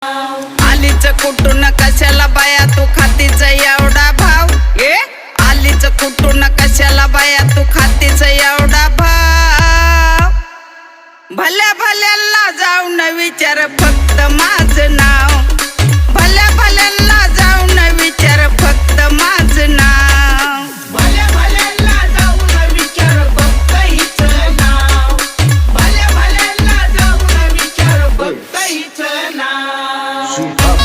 आलीच कुठून कशाला बाया तू खातीच एवढा भाव आलीच कुठून कशाला बाया तू खातीच एवढा भाव भल्या भल्यांना जाऊन विचार फक्त माझं नाव भल्या भल्यांना जाऊन विचार फक्त माझं नाव भल्या भल्यांना जाऊन विचार फक्त हिचं नाव भल्या भल्यांना जाऊन विचार फक्त हिचं नाव